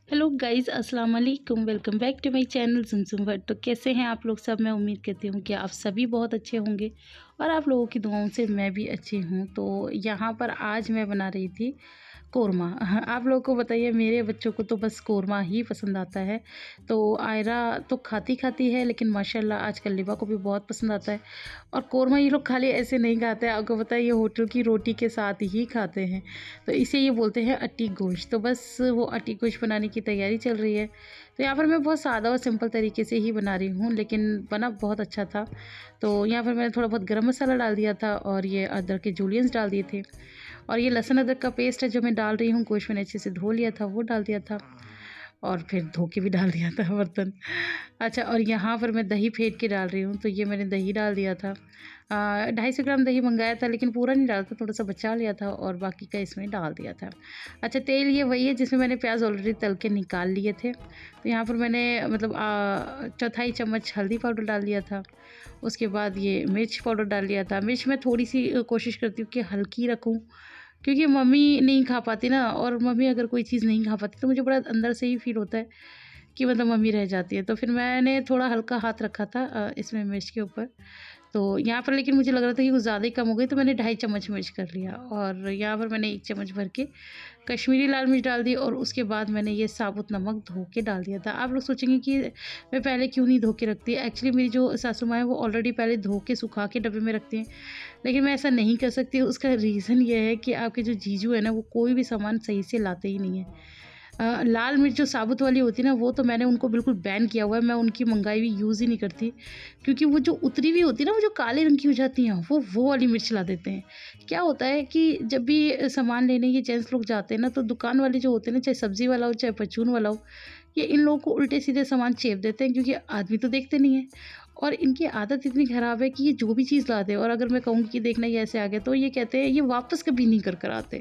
Hello guys, अस्सलाम वालेकुम। Welcome back to my channel सुमसुम वर्ड। तो कैसे हैं आप लोग सब? मैं उम्मीद करती हूँ कि आप सभी बहुत अच्छे होंगे और आप लोगों की दुआओं से मैं भी अच्छी हूँ। तो यहाँ पर आज मैं बना रही थी कोरमा। आप लोगों को बताइए, मेरे बच्चों को तो बस कोरमा ही पसंद आता है। तो आयरा तो खाती है, लेकिन माशाल्लाह आजकल लिबा को भी बहुत पसंद आता है। और कोरमा ये लोग खाली ऐसे नहीं खाते हैं, आपको पता है ये होटल की रोटी के साथ ही खाते हैं। तो इसे ये बोलते हैं अटी गोश्त। तो बस वो अटी गोश्त बनाने की तैयारी चल रही है। तो यहाँ पर मैं बहुत सादा और सिंपल तरीके से ही बना रही हूँ, लेकिन बना बहुत अच्छा था। तो यहाँ पर मैंने थोड़ा बहुत गरम मसाला डाल दिया था और ये अदरक के जूलियंस डाल दिए थे। और ये लहसुन अदरक का पेस्ट है जो मैं डाल रही हूँ, गोश्त मैंने अच्छे से धो लिया था वो डाल दिया था और फिर धो के भी डाल दिया था बर्तन। अच्छा, और यहाँ पर मैं दही फेंट के डाल रही हूँ। तो ये मैंने दही डाल दिया था। 250 ग्राम दही मंगाया था, लेकिन पूरा नहीं डाला था, थोड़ा सा बचा लिया था और बाकी का इसमें डाल दिया था। अच्छा, तेल ये वही है जिसमें मैंने प्याज ऑलरेडी तल के निकाल लिए थे। तो यहाँ पर मैंने मतलब चौथाई चम्मच हल्दी पाउडर डाल दिया था। उसके बाद ये मिर्च पाउडर डाल दिया था। मिर्च मैं थोड़ी सी कोशिश करती हूँ कि हल्की रखूँ, क्योंकि मम्मी नहीं खा पाती ना, और मम्मी अगर कोई चीज़ नहीं खा पाती तो मुझे बड़ा अंदर से ही फ़ील होता है कि मतलब मम्मी रह जाती है। तो फिर मैंने थोड़ा हल्का हाथ रखा था इसमें मिर्च के ऊपर। तो यहाँ पर लेकिन मुझे लग रहा था कि कुछ ज़्यादा ही कम हो गई, तो मैंने 2.5 चम्मच मिर्च कर लिया। और यहाँ पर मैंने 1 चम्मच भर के कश्मीरी लाल मिर्च डाल दी और उसके बाद मैंने ये साबुत नमक धो के डाल दिया था। आप लोग सोचेंगे कि मैं पहले क्यों नहीं धो के रखती। एक्चुअली मेरी जो सासू माँ है वो ऑलरेडी पहले धो के सुखा के डब्बे में रखती हैं, लेकिन मैं ऐसा नहीं कर सकती। उसका रीज़न ये है कि आपके जो जीजू है ना, वो कोई भी सामान सही से लाते ही नहीं है। लाल मिर्च जो साबुत वाली होती है ना, वो तो मैंने उनको बिल्कुल बैन किया हुआ है। मैं उनकी मंगाई हुई यूज़ ही नहीं करती, क्योंकि वो जो उतरी हुई होती है ना, वो जो काले रंग की हो जाती हैं, वो वाली मिर्च ला देते हैं। क्या होता है कि जब भी सामान लेने ये जेंट्स लोग जाते हैं ना, तो दुकान वाले जो होते हैं ना, चाहे सब्ज़ी वाला हो चाहे परचून वाला हो, ये इन लोगों को उल्टे सीधे सामान चेप देते हैं, क्योंकि आदमी तो देखते नहीं है। और इनकी आदत इतनी ख़राब है कि ये जो भी चीज़ लाते हैं, और अगर मैं कहूँगी कि देखना ये ऐसे आ गया, तो ये कहते हैं ये वापस कभी नहीं कर आते।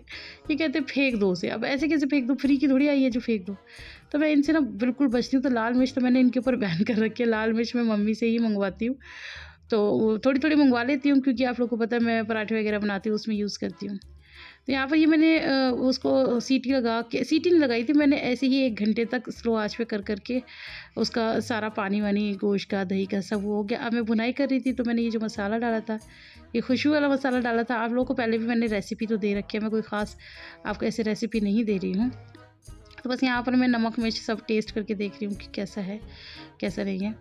ये कहते हैं फेंक दो उसे। अब ऐसे कैसे फेंक दूँ? फ्री की थोड़ी आई है जो फेंक दो। तो मैं इनसे ना बिल्कुल बचती हूँ। तो लाल मिर्च तो मैंने इनके ऊपर बैन कर रखी है। लाल मिर्च मैं मम्मी से ही मंगवाती हूँ। तो थोड़ी-थोड़ी मंगवा लेती हूँ, क्योंकि आप लोगों को पता है मैं पराठे वगैरह बनाती हूँ, उसमें यूज़ करती हूँ। तो यहाँ पर ये मैंने उसको सीटी लगा के, सीटी नहीं लगाई थी मैंने, ऐसे ही 1 घंटे तक स्लो आँच पे कर के उसका सारा पानी-वानी गोश्त का, दही का सब वो हो गया। अब मैं भुनाई कर रही थी, तो मैंने ये जो मसाला डाला था, ये खुशबू वाला मसाला डाला था। आप लोगों को पहले भी मैंने रेसिपी तो दे रखी है, मैं कोई ख़ास आपको ऐसे रेसिपी नहीं दे रही हूँ। तो बस यहाँ पर मैं नमक मिर्च सब टेस्ट करके देख रही हूँ कि कैसा है, कैसा नहीं है।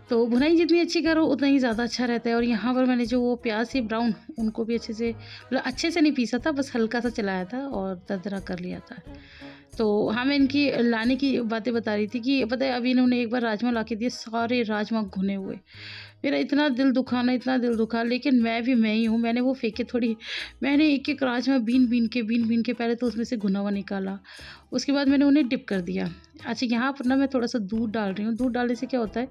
तो भुनाई जितनी अच्छी करो उतना ही ज़्यादा अच्छा रहता है। और यहाँ पर मैंने जो वो प्याज़ थी ब्राउन, उनको भी अच्छे से, मतलब अच्छे से नहीं पीसा था, बस हल्का सा चलाया था और दरदरा कर लिया था। तो हाँ, मैं इनकी लाने की बातें बता रही थी कि पता है, अभी इन्होंने एक बार राजमा ला के दिए, सारे राजमा भुने हुए। मेरा इतना दिल दुखा ना, इतना दिल दुखा, लेकिन मैं भी मैं ही हूँ, मैंने वो फेंके थोड़ी। मैंने एक-एक राजमा बीन-बीन के पहले तो उसमें से घुना हुआ निकाला, उसके बाद मैंने उन्हें डिप कर दिया। अच्छा, यहाँ पर ना मैं थोड़ा-सा दूध डाल रही हूँ। दूध डालने से क्या होता है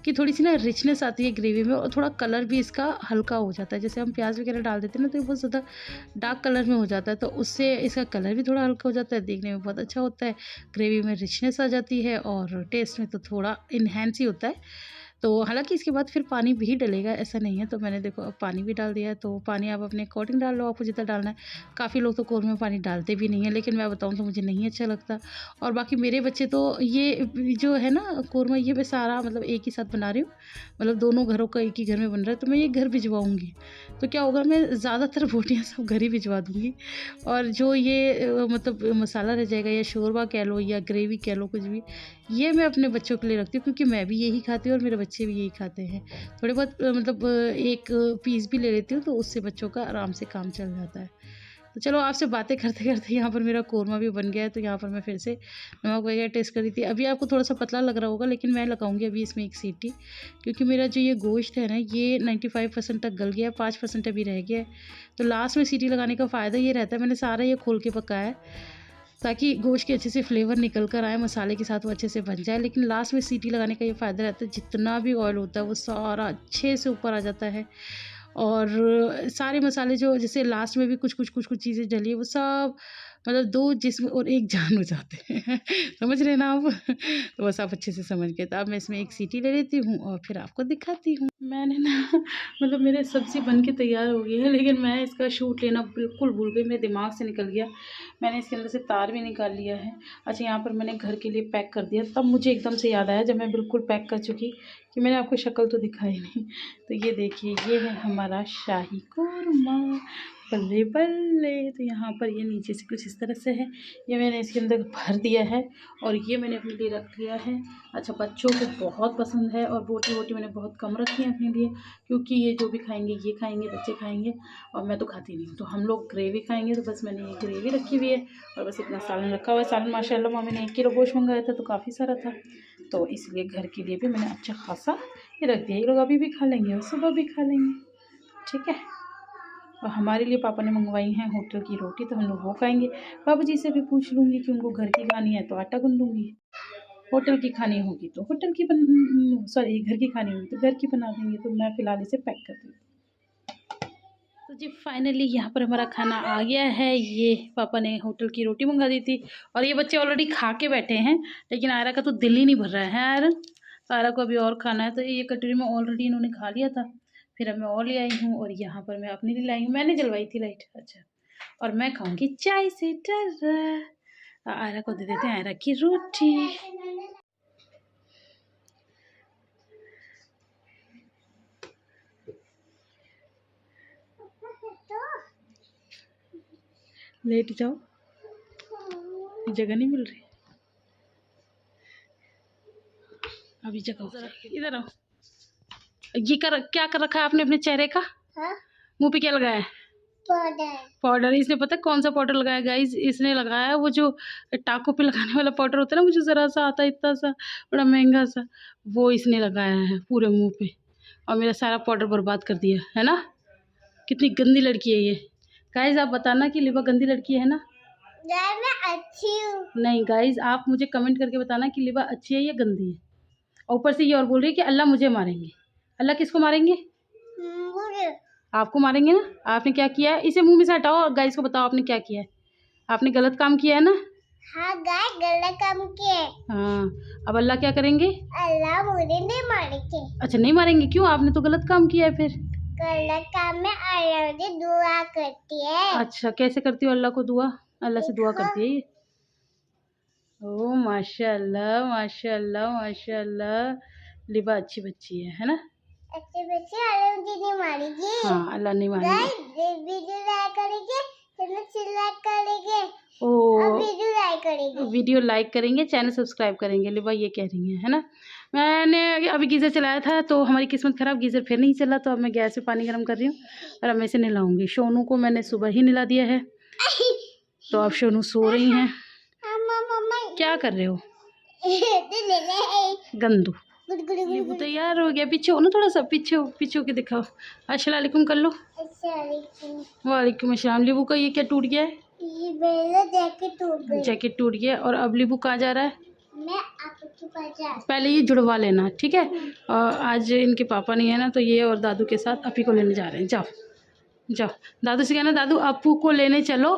कि थोड़ी-सी ना रिचनेस आती है ग्रेवी में, और थोड़ा कलर भी इसका हल्का हो जाता है। जैसे हम प्याज़ वगैरह डाल देते हैं ना, तो ये बहुत ज़्यादा डार्क कलर में हो जाता है, तो उससे इसका कलर भी थोड़ा हल्का हो जाता है, देखने में बहुत अच्छा होता है, ग्रेवी में रिचनेस आ जाती है और टेस्ट में तो थोड़ा इन्हेंस ही होता है। तो हालाँकि इसके बाद फिर पानी भी डलेगा, ऐसा नहीं है। तो मैंने देखो अब पानी भी डाल दिया है, तो पानी आप अपने अकॉर्डिंग डाल लो, आपको जितना डालना है। काफ़ी लोग तो कोरमा में पानी डालते भी नहीं हैं, लेकिन मैं बताऊँ तो मुझे नहीं अच्छा लगता। और बाकी मेरे बच्चे तो ये जो है ना कोरमा, ये मैं सारा मतलब एक ही साथ बना रही हूँ, मतलब दोनों घरों का एक ही घर में बन रहा है, तो मैं ये घर भिजवाऊँगी। तो क्या होगा, मैं ज़्यादातर बोटियाँ सब घर ही भिजवा दूँगी, और जो ये मतलब मसाला रह जाएगा, या शोरबा कह लो या ग्रेवी कह लो, कुछ भी, ये मैं अपने बच्चों के लिए रखती हूँ, क्योंकि मैं भी यही खाती हूँ और मेरे बच्चे भी यही खाते हैं। थोड़े बहुत मतलब एक पीस भी ले लेती हूँ, तो उससे बच्चों का आराम से काम चल जाता है। तो चलो, आपसे बातें करते-करते यहाँ पर मेरा कोरमा भी बन गया है। तो यहाँ पर मैं फिर से नमक वगैरह टेस्ट कर रही थी। अभी आपको थोड़ा-सा पतला लग रहा होगा, लेकिन मैं लगाऊँगी अभी इसमें 1 सीटी, क्योंकि मेरा जो ये गोश्त है ना, ये 95% तक गल गया है, 5% अभी रह गया है। तो लास्ट में सीटी लगाने का फ़ायदा ये रहता है, मैंने सारा ये खोल के पकाया है, ताकि गोश्त के अच्छे से फ्लेवर निकल कर आए, मसाले के साथ वो अच्छे से बन जाए। लेकिन लास्ट में सीटी लगाने का ये फ़ायदा रहता है, जितना भी ऑयल होता है वो सारा अच्छे से ऊपर आ जाता है। और सारे मसाले जो जैसे लास्ट में भी कुछ-कुछ चीज़ें डली है, वो सब मतलब 2 जिस्म और 1 जान हो जाते हैं समझ रहे हैं ना आप तो बस आप अच्छे से समझ गए। तो अब मैं इसमें एक सीटी ले लेती हूँ और फिर आपको दिखाती हूँ। मैंने ना मतलब मेरे सब्ज़ी बन के तैयार हो गई है, लेकिन मैं इसका शूट लेना बिल्कुल भूल गई, मेरे दिमाग से निकल गया। मैंने इसके अंदर से तार भी निकाल लिया है। अच्छा, यहाँ पर मैंने घर के लिए पैक कर दिया, तब मुझे एकदम से याद आया जब मैं बिल्कुल पैक कर चुकी कि मैंने आपको शक्ल तो दिखाई नहीं। तो ये देखिए, ये है हमारा शाही कोरमा, बल्ले बल्ले। तो यहाँ पर ये नीचे से कुछ इस तरह से है, ये मैंने इसके अंदर भर दिया है और ये मैंने अपने लिए रख लिया है। अच्छा, बच्चों को बहुत पसंद है और रोटी वोटी मैंने बहुत कम रखी है अपने लिए, क्योंकि ये जो भी खाएंगे ये खाएंगे, बच्चे खाएंगे और मैं तो खाती नहीं हूँ। तो हम लोग ग्रेवी खाएंगे, तो बस मैंने ये ग्रेवी रखी हुई है और बस इतना सालन रखा हुआ है। सालन माशाल्लाह मम्मी ने 1 किलो गोश्त मंगाया था तो काफ़ी सारा था, तो इसलिए घर के लिए भी मैंने अच्छा खासा ये रख दिया। ये लोग अभी भी खा लेंगे और सुबह भी खा लेंगे, ठीक है। और हमारे लिए पापा ने मंगवाई हैं होटल की रोटी, तो हम लोग वो खाएंगे। बाबू जी से भी पूछ लूँगी कि उनको घर की खानी है तो आटा गूँधूँगी, होटल की खानी होगी तो होटल की सॉरी घर की खानी होगी तो घर की बना देंगे। तो मैं फ़िलहाल इसे पैक कर दूँ। तो जी फाइनली यहाँ पर हमारा खाना आ गया है। ये पापा ने होटल की रोटी मंगा दी थी और ये बच्चे ऑलरेडी खा के बैठे हैं, लेकिन आयरा का तो दिल ही नहीं भर रहा है आयरा। तो आयरा को अभी और खाना है, तो ये कटोरी में ऑलरेडी इन्होंने खा लिया था, फिर अब मैं और ले आई हूँ और यहाँ पर मैं अपने लिए लाई हूँ। मैंने जलवाई थी लाइट। अच्छा, और मैं खाऊंगी चाय से डर्रा। आयरा को दे देते हैं आयरा की रोटी। लेट जाओ, जगह नहीं मिल रही, अभी जगह। इधर आओ। ये क्या कर रखा है आपने अपने चेहरे का? मुंह पे क्या लगाया है? पाउडर। इसने पता कौन सा पाउडर लगाया गाइस? इसने लगाया वो जो टाको पे लगाने वाला पाउडर होता है ना, मुझे ज़रा सा आता है, इतना सा बड़ा महंगा सा, वो इसने लगाया है पूरे मुंह पे और मेरा सारा पाउडर बर्बाद कर दिया है ना। कितनी गंदी लड़की है ये। गाइस आप बताना कि लिबा गंदी लड़की है ना? मैं अच्छी हूँ। नहीं गाइस, आप मुझे कमेंट करके बताना कि लिबा अच्छी है या गंदी है। और ऊपर से ये और बोल रही है कि अल्लाह मुझे मारेंगे। अल्लाह किसको मारेंगे? मुझे। आपको मारेंगे ना। आपने क्या किया है? इसे मुंह में से हटाओ और गाइस को बताओ आपने क्या किया है। आपने गलत काम किया है ना? हाँ गाइस, गलत काम किया है। हाँ, अब अल्लाह क्या करेंगे? अल्लाह मुझे नहीं मारेंगे। अच्छा, नहीं मारेंगे? क्यों? आपने तो गलत काम किया है। फिर गलत काम में अल्लाह मुझे दुआ करती है। अच्छा, कैसे करती हो अल्लाह को दुआ? अल्लाह से दुआ करती है ये। ओ माशाल्लाह माशाल्लाह माशाल्लाह, लिबा अच्छी बच्ची है ना? अच्छी बच्ची। अल्लाह मुझे नहीं मारेगी। हाँ, अल्लाह नहीं मारेगी। वीडियो लाइक करेंगे, चैनल लाइक करेंगे, वीडियो लाइक करेंगे, चैनल सब्सक्राइब करेंगे। लिबा ये कह रही है ना। मैंने अभी गीज़र चलाया था तो हमारी किस्मत ख़राब, गीज़र फिर नहीं चला, तो अब मैं गैस पे पानी गर्म कर रही हूँ और अब मैं इसे नहलाऊँगी। सोनू को मैंने सुबह ही नहला दिया है, तो अब सोनू सो रही हैं। क्या कर रहे हो? गंदू। नींबू तैयार हो गया। पीछे हो ना, थोड़ा सा पीछे हो, पीछे होके दिखाओ। अस्सलाम वालेकुम कर लो। वालेकुम अस्सलाम। लीबू का ये क्या टूट गया है? ये मेरा जैकेट टूट गया। जैकेट टूट गया। और अब लीबू कहाँ जा रहा है? मैं आपके पास जा। पहले ये जुड़वा लेना, ठीक है। और आज इनके पापा नहीं है ना, तो ये और दादू के साथ अपी को लेने जा रहे हैं। जाओ जाओ, दादू से कहना दादू अपू को लेने चलो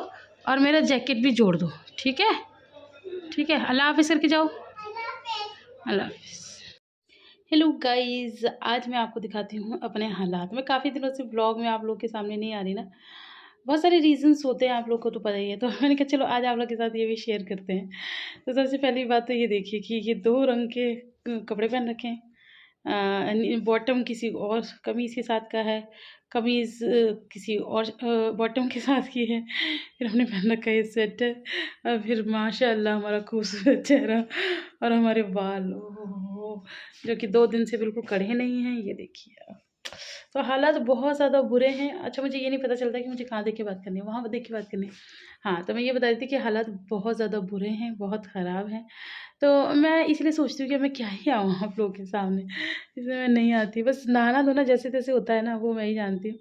और मेरा जैकेट भी जोड़ दो, ठीक है? ठीक है, अल्लाह हाफिज़ करके जाओ। अल्लाह हाफिज़। हेलो गाइज़, आज मैं आपको दिखाती हूँ अपने हालात। मैं काफ़ी दिनों से ब्लॉग में आप लोग के सामने नहीं आ रही ना, बहुत सारे रीज़न्स होते हैं, आप लोग को तो पता ही है। तो मैंने कहा चलो आज आप लोग के साथ ये भी शेयर करते हैं। तो सबसे पहली बात तो ये देखिए कि ये 2 रंग के कपड़े पहन रखे हैं। बॉटम किसी और कमीज़ के साथ का है, कमीज़ किसी और बॉटम के साथ की है। फिर हमने पहन रखा है स्वेटर और फिर माशाल्लाह हमारा खूबसूरत चेहरा और हमारे बाल, ओहो, जो कि 2 दिन से बिल्कुल कढ़े नहीं हैं। ये देखिए आप। तो हालात बहुत ज़्यादा बुरे हैं। अच्छा, मुझे ये नहीं पता चलता कि मुझे कहाँ देख के बात करनी है, वहाँ देख के बात करनी है। हाँ, तो मैं ये बता रही थी कि हालात बहुत ज़्यादा बुरे हैं, बहुत ख़राब हैं। तो मैं इसलिए सोचती हूँ कि मैं क्या ही आऊँ आप लोगों के सामने, इसलिए मैं नहीं आती। बस नहाना-धोना जैसे-तैसे होता है ना, वो मैं ही जानती हूँ,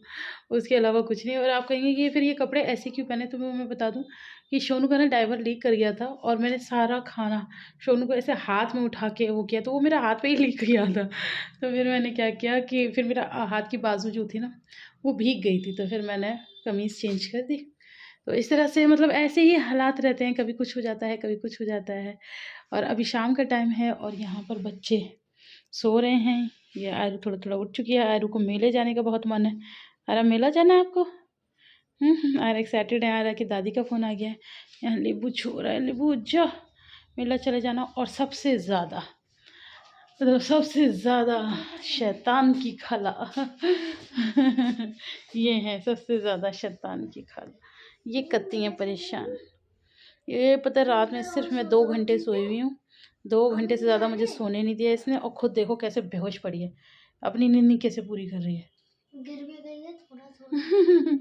उसके अलावा कुछ नहीं। और आप कहेंगे कि फिर ये कपड़े ऐसे क्यों पहने? तो मैं बता दूँ कि सोनू का ना डायपर लीक कर गया था और मैंने सारा खाना सोनू को ऐसे हाथ में उठा के वो किया, तो वो मेरा हाथ पे ही लीक गया था। तो फिर मैंने क्या किया कि फिर मेरा हाथ की बाजू जो थी ना, वो भीग गई थी, तो फिर मैंने कमीज़ चेंज कर दी। तो इस तरह से मतलब ऐसे ही हालात रहते हैं, कभी कुछ हो जाता है कभी कुछ हो जाता है। और अभी शाम का टाइम है और यहाँ पर बच्चे सो रहे हैं। ये आयरू थोड़ा थोड़ा उठ चुकी है। आयरू को मेले जाने का बहुत मन है। आयरा मेला जाना है आपको? आयरा एक्साइटेड है। आयरा की दादी का फ़ोन आ गया है। यहाँ लीबू छो रहा है, लीबू जा मेला चले जाना। और सबसे ज़्यादा मतलब सबसे ज़्यादा शैतान की खाला ये है सबसे ज़्यादा शैतान की खाला। ये करती हैं परेशान। ये पता है रात में सिर्फ मैं 2 घंटे सोई हुई हूँ। 2 घंटे से ज़्यादा मुझे सोने नहीं दिया इसने। और खुद देखो कैसे बेहोश पड़ी है, अपनी नींद कैसे पूरी कर रही है। गिर भी गई है थोड़ा थोड़ा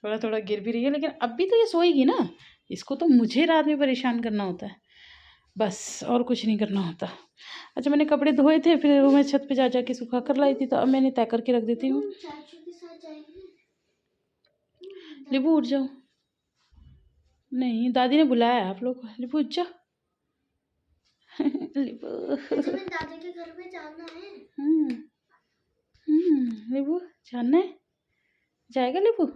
थोड़ा थोड़ा गिर भी रही है, लेकिन अब भी तो ये सोएगी ना। इसको तो मुझे रात में परेशान करना होता है बस, और कुछ नहीं करना होता। अच्छा मैंने कपड़े धोए थे, फिर वो मैं छत पे जा जा के सुखा कर लाई थी, तो अब मैंने तय करके रख देती हूँ। लिबू उठ जाओ। नहीं दादी ने बुलाया है आप लोग को। लिबू उठ जाओ। लिबू दादी के घर में जाना है। लिबू जाना है, जाएगा लिबू।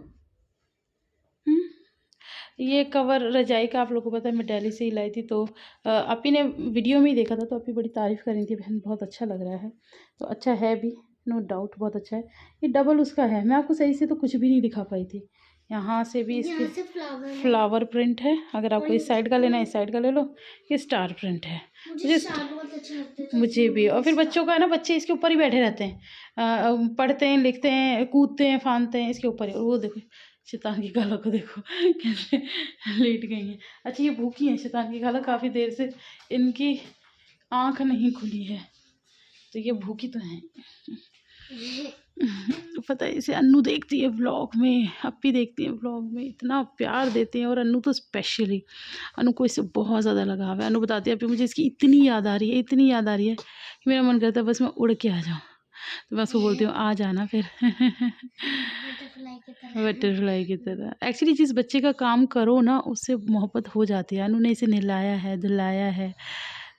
ये कवर रजाई का आप लोगों को पता है मैं दिल्ली से ही लाई थी। तो अपी ने वीडियो में ही देखा था, तो अपी बड़ी तारीफ़ कर रही थी, बहन बहुत अच्छा लग रहा है। तो अच्छा है भी, नो डाउट बहुत अच्छा है। ये डबल उसका है, मैं आपको सही से तो कुछ भी नहीं दिखा पाई थी। यहाँ से भी इसके फ्लावर प्रिंट है। अगर आपको इस साइड का लेना है इस साइड का ले लो। ये स्टार प्रिंट है। मुझे भी। और फिर बच्चों का है ना, बच्चे इसके ऊपर ही बैठे रहते हैं, पढ़ते हैं लिखते हैं कूदते हैं फांदते हैं इसके ऊपर ही। और वो देखो शैतान की खाला को देखो कैसे लेट गई हैं। अच्छा ये भूखी हैं शैतान की खाला, काफ़ी देर से इनकी आँख नहीं खुली है, तो ये भूखी तो हैं। तो पता है इसे अन्नू देखती है व्लॉग में, अपी देखती है व्लॉग में, इतना प्यार देते हैं। और अन्नू तो स्पेशली, अन्नू को इससे बहुत ज़्यादा लगाव है। अन्नू बताती है अभी मुझे इसकी इतनी याद आ रही है, इतनी याद आ रही है कि मेरा मन करता है बस मैं उड़ के आ जाऊँ। तो मैं उसको बोलती हूँ आ जाना फिर बटरफ्लाई की तरह। एक्चुअली जिस बच्चे का काम करो ना उससे मोहब्बत हो जाती है। अनु ने इसे नहलाया है धुलाया है,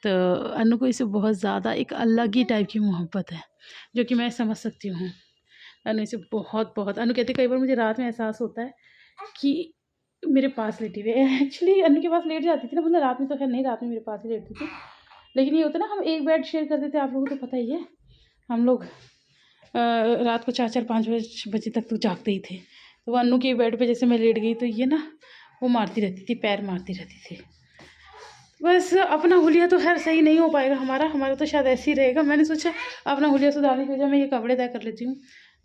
तो अनु को इसे बहुत ज़्यादा एक अलग ही टाइप की मोहब्बत है, जो कि मैं समझ सकती हूँ। अनु इसे बहुत बहुत, अनु कहती कई बार मुझे रात में एहसास होता है कि मेरे पास लेटी हुई है। एक्चुअली अनु के पास लेट जाती थी ना, मतलब रात में तो खैर नहीं, रात में मेरे पास ही लेटती थी। लेकिन ये होता है ना हम एक बेड शेयर करते थे, आप लोगों को तो पता ही है। हम लोग रात को 4-4-5 बजे तक तो जागते ही थे। तो वो अन्नू के बेड पे जैसे मैं लेट गई तो ये ना वो मारती रहती थी, पैर मारती रहती थी। बस अपना हुलिया तो खैर सही नहीं हो पाएगा हमारा तो शायद ऐसे ही रहेगा। मैंने सोचा अपना हुलिया सुधारने की वजह मैं ये कपड़े तय कर लेती हूँ।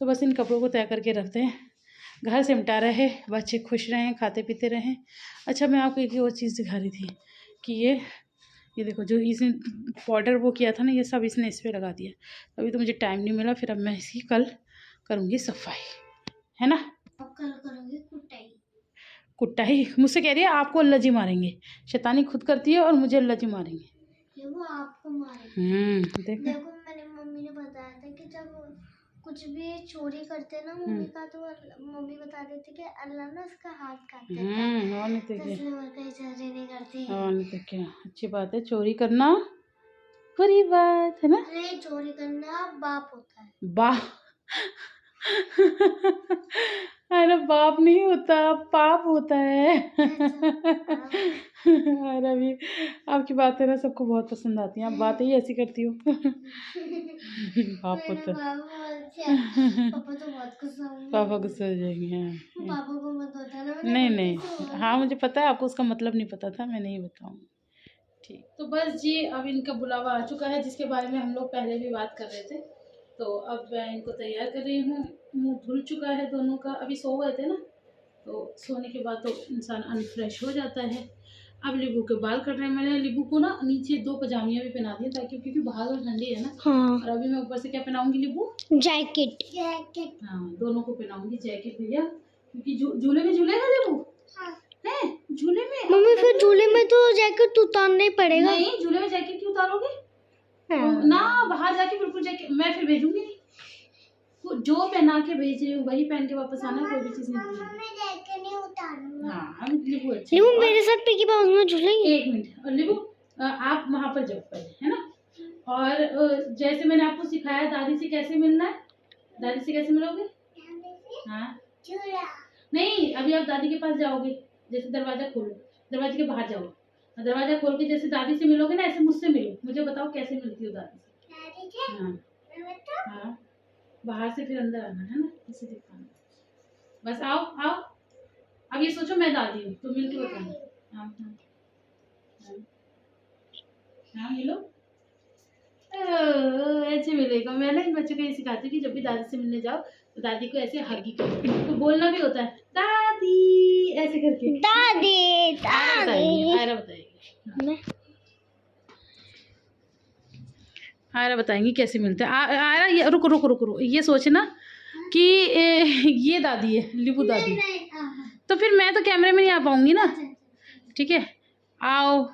तो बस इन कपड़ों को तय करके रखते हैं, घर सिमटा रहे, बच्चे खुश रहें, खाते पीते रहें। अच्छा मैं आपको एक और चीज़ दिखा रही थी कि ये देखो जो इसने पाउडर वो किया था ना, ये सब इसने इस पर लगा दिया। अभी तो मुझे टाइम नहीं मिला, फिर अब मैं इसकी कल करूँगी सफाई, है ना। अब कल करूँगी कुटाई। कुटाई मुझसे कह रही है आपको अल्लाह जी मारेंगे। शैतानी खुद करती है और मुझे अल्लाह जी मारेंगे। वो आपको मारेंगे। देखो मैंने मम्मी ने बताया था कि जब कुछ भी चोरी करते ना मम्मी का, तो मम्मी बता रही थी कि अल्लाह ना उसका हाथ काट देता है। और नहीं तो क्या, कहीं चोरी नहीं करती। और नहीं तो क्या, अच्छी बात है। चोरी करना बुरी बात है ना। नहीं चोरी करना बाप होता है। बाप अरे बाप नहीं होता, पाप होता है। अरे अभी आपकी बातें ना सबको बहुत पसंद आती हैं, आप बातें ही ऐसी करती हो। पाप होता है। पापा तो बहुत गुस्सा होंगे। पापा गुस्सा हो जाएंगे। पापा को मत बताना। नहीं नहीं, हाँ मुझे पता है आपको उसका मतलब नहीं पता था, मैं नहीं बताऊँगी। ठीक, तो बस जी अब इनका बुलावा आ चुका है, जिसके बारे में हम लोग पहले भी बात कर रहे थे। तो अब मैं इनको तैयार कर रही हूँ। मुँह धुल चुका है दोनों का, अभी सो गए थे ना, तो सोने के बाद तो इंसान अनफ्रेश हो जाता है। अब लिबू के बाल कट रहे हैं। मैंने लिबू को ना नीचे 2 पजामियाँ भी पहना दी ताकि, क्योंकि बाहर तो ठंडी है ना। हाँ। और अभी मैं ऊपर से क्या पहनाऊंगी लिबू? जैकेट। हाँ दोनों को पहनाऊंगी जैकेट भैया, क्योंकि झूले में झूलेगा लिबू। है झूले में मम्मी, फिर झूले में तो जैकेट तो उतारना ही पड़ेगा। नहीं झूले में जैकेट क्यों उतारोगे? ना बाहर जाके बिल्कुल जैकेट मैं फिर भेजूंगी नहीं, जो पहना के भेज रही हूँ वही पहन के वापस आना है, कोई भी चीज नहीं। हाँ लिबू लिबू मेरे साथ पिगी बाउंस में झूलेंगे। 1 मिनट। और लिबू आप वहाँ पर जाओ पहले, है ना। और जैसे मैंने आपको सिखाया दादी से कैसे मिलना है, दादी से कैसे मिलोगे? हाँ नहीं, अभी आप दादी के पास जाओगे, जैसे दरवाजा खोलो, दरवाजे के बाहर जाओ, दरवाजा खोल के जैसे दादी से मिलोगे ना, ऐसे मुझसे मिलो। मुझे बताओ कैसे मिलती हो दादी से? हाँ हाँ, बाहर से फिर अंदर आना है ना, इसे दिखाना। बस आओ आओ। अब ये सोचो मैं दादी हूँ, तो मिल के बताना। हाँ हाँ हाँ, हाँ मिलो। ऐसे मिलेगा। मैं ना इन बच्चों को ये सिखाती हूँ कि जब भी दादी से मिलने जाओ तो दादी को ऐसे हगी करो, तो बोलना भी होता है दादी ऐसे करके। दादी दादी आयरा बताएगी, आयरा बताएंगी कैसे मिलते हैं। आयरा ये रुको रुको रुको रुको, ये सोचना कि ये दादी है, लिबू दादी। तो फिर मैं तो कैमरे में नहीं आ पाऊंगी ना, ठीक है? आओ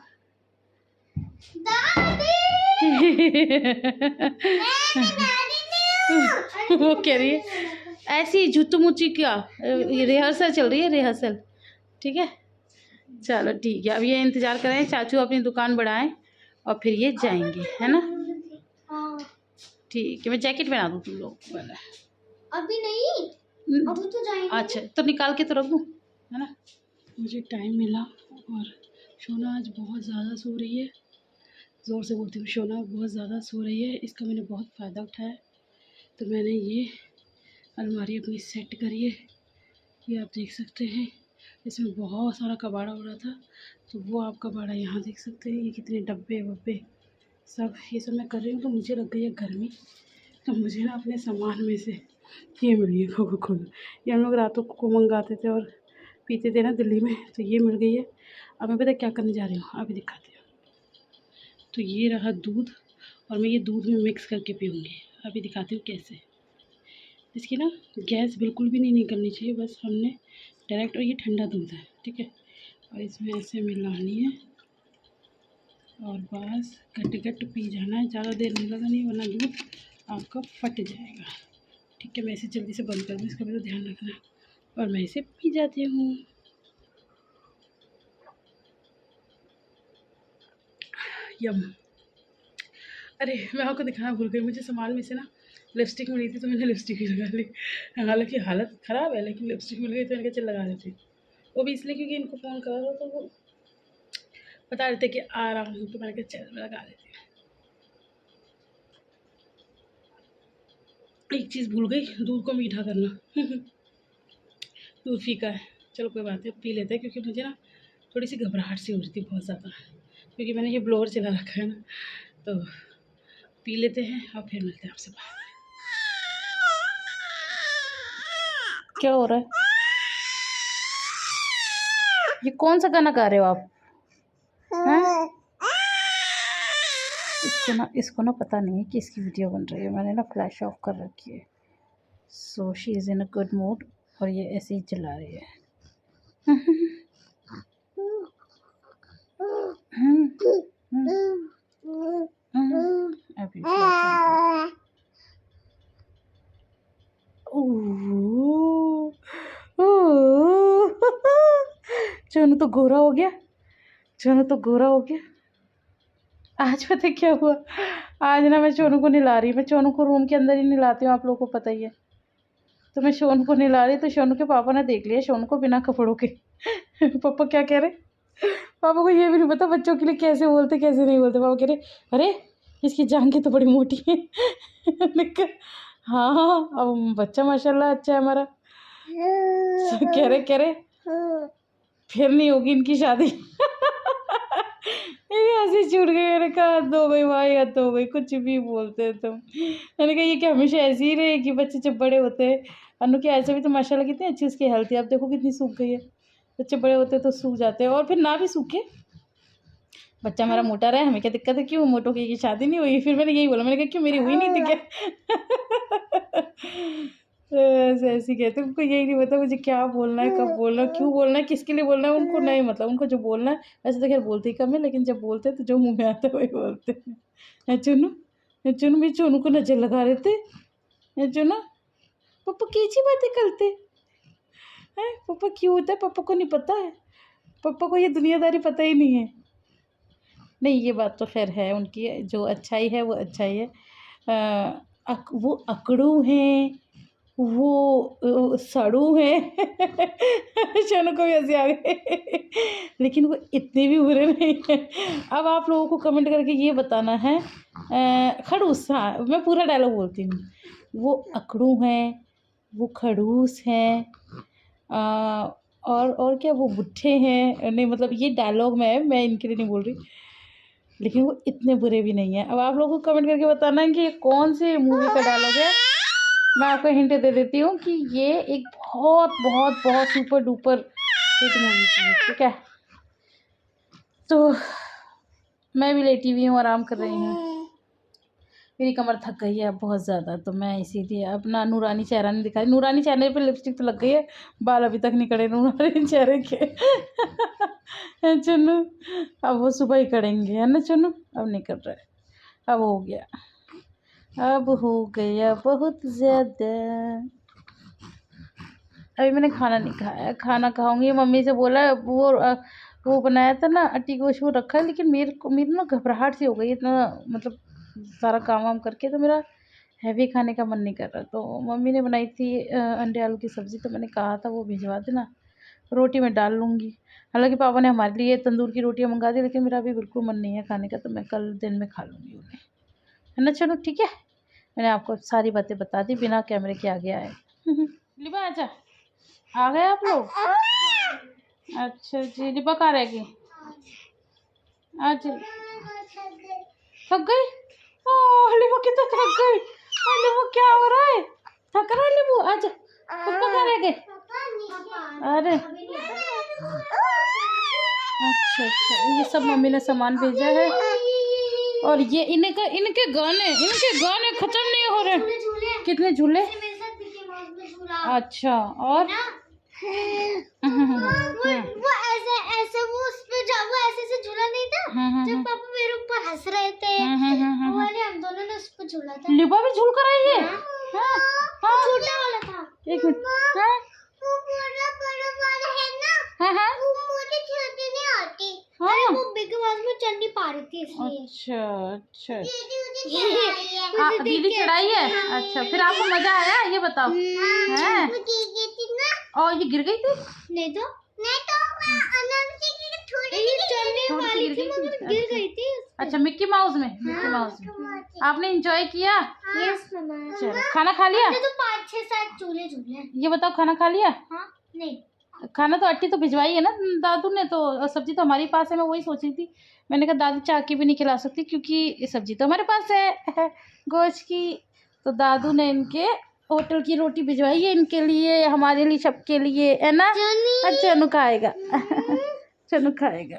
वो कह रही है ऐसी जुत्तू मुच्ची क्या, रिहर्सल चल रही है, रिहर्सल। ठीक है, चलो ठीक है। अब ये इंतजार करें चाचू अपनी दुकान बढ़ाएं और फिर ये जाएंगे, है ना? ठीक है, मैं जैकेट पहना दूँ तुम लोग को। अभी नहीं, अभी तो जाएंगे। अच्छा तो निकाल के तो रख दूँ, है ना? मुझे टाइम मिला और शोना आज बहुत ज़्यादा सो रही है। ज़ोर से बोलती हूँ, शोना बहुत ज़्यादा सो रही है। इसका मैंने बहुत फ़ायदा उठाया, तो मैंने ये अलमारी अपनी सेट करी है। ये आप देख सकते हैं, इसमें बहुत सारा कबाड़ा हो रहा था, तो वो आप कबाड़ा यहाँ देख सकते हैं। ये कितने डब्बे वब्बे सब, ये सब मैं कर रही हूँ। तो मुझे लग गई है गर्मी, तो मुझे ना अपने सामान में से ये मिली है कोको कोला। ये हम लोग रातों को मंगाते थे और पीते थे ना दिल्ली में, तो ये मिल गई है। अब मैं पता क्या करने जा रही हूँ, अभी दिखाती हूँ। तो ये रहा दूध, और मैं ये दूध में मिक्स करके पीऊँगी। अभी दिखाती हूँ कैसे। इसकी ना गैस बिल्कुल भी नहीं निकलनी चाहिए, बस हमने डायरेक्ट, और ये ठंडा दूध है, ठीक है? और इसमें ऐसे मिलानी है और बस गट गट पी जाना है। ज़्यादा देर नहीं लगानी, वरना दूध आपका फट जाएगा। ठीक है, मैं इसे जल्दी से बंद कर दूँ, इसका भी तो ध्यान रखना। और मैं इसे पी जाती हूँ। यम। अरे मैं आपको दिखाना भूल गई, मुझे सामान में से ना लिपस्टिक मिली थी, तो मैंने लिपस्टिक ही लगा ली। हालांकि हालत ख़राब है, लेकिन लिपस्टिक मिल गई तो मैंने कहा चल लगा लेती। वो भी इसलिए क्योंकि इनको फ़ोन करा था, तो वो बता रहे थे कि आ रहा हूँ, तो मैंने कहा चल मैं लगा लेती हूँ। एक चीज़ भूल गई, दूध को मीठा करना। दूध फीका है, चलो कोई बात नहीं, पी लेते हैं। क्योंकि मुझे ना थोड़ी सी घबराहट सी हो रही थी बहुत ज़्यादा, क्योंकि मैंने ये ब्लोअर चला रखा है ना। तो पी लेते हैं और फिर मिलते हैं आपसे बाद में। क्या हो रहा है? ये कौन सा गाना गा रहे हो आप? हैं? इसको ना पता नहीं है कि इसकी वीडियो बन रही है। मैंने ना फ्लैश ऑफ कर रखी है। So she is in a good mood, और ये ऐसे ही चला रही है। अभी चोनू तो गोरा हो गया, चोनू तो गोरा हो गया। आज पता क्या हुआ, आज ना मैं सोनू को नहीं ला रही, मैं सोनू को रूम के अंदर ही नहीं लाती हूँ, आप लोगों को पता ही है। तो मैं सोनू को नहीं ला रही, तो सोनू के पापा ने देख लिया सोनू को बिना कपड़ों के। पापा क्या कह रहे, पापा को ये भी नहीं पता बच्चों के लिए कैसे बोलते कैसे नहीं बोलते। पापा कह रहे अरे इसकी जांघें तो बड़ी मोटी है। हाँ हाँ, अब बच्चा माशाल्लाह अच्छा है हमारा। कह रहे फिर नहीं होगी इनकी शादी। ऐसे छूट गई, मैंने कहा हद हो गई भाई, हद हो गई, कुछ भी बोलते हैं तुम। मैंने कहा ये क्या हमेशा ऐसे ही रहेगी, बच्चे जब बड़े होते हैं। अनु की ऐसे भी तो माशाल्लाह कितनी अच्छी उसकी हेल्थ है, अब देखो कितनी सूख गई है। बच्चे बड़े होते हैं तो सूख जाते हैं, और फिर ना भी सूखे, बच्चा मेरा मोटा रहे, हमें क्या दिक्कत है? क्यों मोटों की शादी नहीं हुई? फिर मैंने यही बोला, मैंने कहा क्यों मेरी हुई नहीं थी क्या? ऐसे कहते हैं, उनको यही नहीं पता मुझे क्या बोलना है, कब बोलना है, क्यों बोलना है, किसके लिए बोलना है, उनको नहीं मतलब। उनको जो बोलना है, वैसे तो खैर बोलते ही कम है, लेकिन जब बोलते हैं तो जो मुंह में आता है वही बोलते हैं। चुनू भी चुनू को नजर लगा रहे थे। चुनू पापा कैसी बातें करते हैं, पापा क्यों होता है, पापा को नहीं पता है, पापा को ये दुनियादारी पता ही नहीं है। नहीं ये बात तो खैर है, उनकी जो अच्छाई है वो अच्छाई है। वो अकड़ू हैं, वो सड़ू हैं। चनू को भी हंसी आ गई, लेकिन वो इतने भी बुरे नहीं हैं। अब आप लोगों को कमेंट करके ये बताना है। खड़ूस, हाँ मैं पूरा डायलॉग बोलती हूँ। वो अकड़ू हैं, वो खड़ूस हैं, और क्या वो बुढ़े हैं। नहीं मतलब ये डायलॉग मैं इनके लिए नहीं बोल रही, लेकिन वो इतने बुरे भी नहीं हैं। अब आप लोगों को कमेंट करके बताना है कि ये कौन सी मूवी का डायलॉग है। मैं आपको हिंट दे देती हूँ कि ये एक बहुत बहुत बहुत सुपर डुपर हिट मूवी थी, ठीक है। तो मैं भी लेटी हुई हूँ, आराम कर रही हूँ। मेरी कमर थक गई है बहुत ज़्यादा, तो मैं इसीलिए अपना नूरानी चेहरा नहीं दिखाई। नूरानी चेहरे पे लिपस्टिक तो लग गई है, बाल अभी तक नहीं कड़े नूरानी चेहरे के। चुन्नू अब वो सुबह ही करेंगे, है ना चुन्नू। अब नहीं कर रहे, अब हो गया, अब हो गया बहुत ज़्यादा। अभी मैंने खाना नहीं खाया, खाना खाऊंगी। मम्मी से बोला वो बनाया था ना अट्टी गोश्त, वो रखा है, लेकिन मेरी ना घबराहट सी हो गई इतना, मतलब सारा काम वाम करके, तो मेरा हैवी खाने का मन नहीं कर रहा। तो मम्मी ने बनाई थी अंडे आलू की सब्ज़ी, तो मैंने कहा था वो भिजवा देना, रोटी में डाल लूँगी। हालांकि पापा ने हमारे लिए तंदूर की रोटियां मंगा दी, लेकिन मेरा अभी बिल्कुल मन नहीं है खाने का, तो मैं कल दिन में खा लूँगी उन्हें, है ना। चलो ठीक है, मैंने आपको सारी बातें बता दी बिना कैमरे के आगे आए। लिबा आजा, आ गए आप लोग। अच्छा जी, लिबा कहाँ रह गई? आज थक गई? ओह लिबा कितना थक गई। लिबू क्या हो रहा है, थक रहा है लिबू? आजा, पापा कहाँ रह गए? अरे अच्छा, ये सब मम्मी ने सामान भेजा है। और ये इनके गाने खत्म नहीं हो रहे। कितने झूले? अच्छा, और वो ऐसे वो उस पे वो ऐसे झूला नहीं था जब पापा मेरे ऊपर हंस रहे थे, वो वाले हम दोनों ने उस पे झूला था। लिबा भी झूल कर आई है? छोटा वाला था। एक मिनट, वो बड़ा वाला है ना, वो मुझे चढ़ने नहीं आती। अरे वो बिग बॉस में चढ़ नहीं पा रही थी इसलिए। अच्छा दीदी चढ़ाई है। अच्छा, फिर आपको मजा आया ये बताओ? है और ये गिर गई थी? नहीं तो थोड़ी गिर गई थी। अच्छा, मिक्की माउस में आपने एंजॉय किया? चलो, खाना खा लिया? तो 5-6-7 झूले झूले। ये बताओ, खाना खा लिया? हाँ, नहीं खाना तो अट्टी तो भिजवाई है ना दादू ने, तो सब्जी तो हमारे पास है। मैं वही सोच रही थी, मैंने कहा दादी चाकी भी नहीं खिला सकती क्योंकि सब्जी तो हमारे पास है गोश्त की। तो दादू ने इनके होटल की रोटी भिजवाई है इनके लिए, हमारे लिए, सबके लिए, है ना। चनू खाएगा। चनू खाएगा।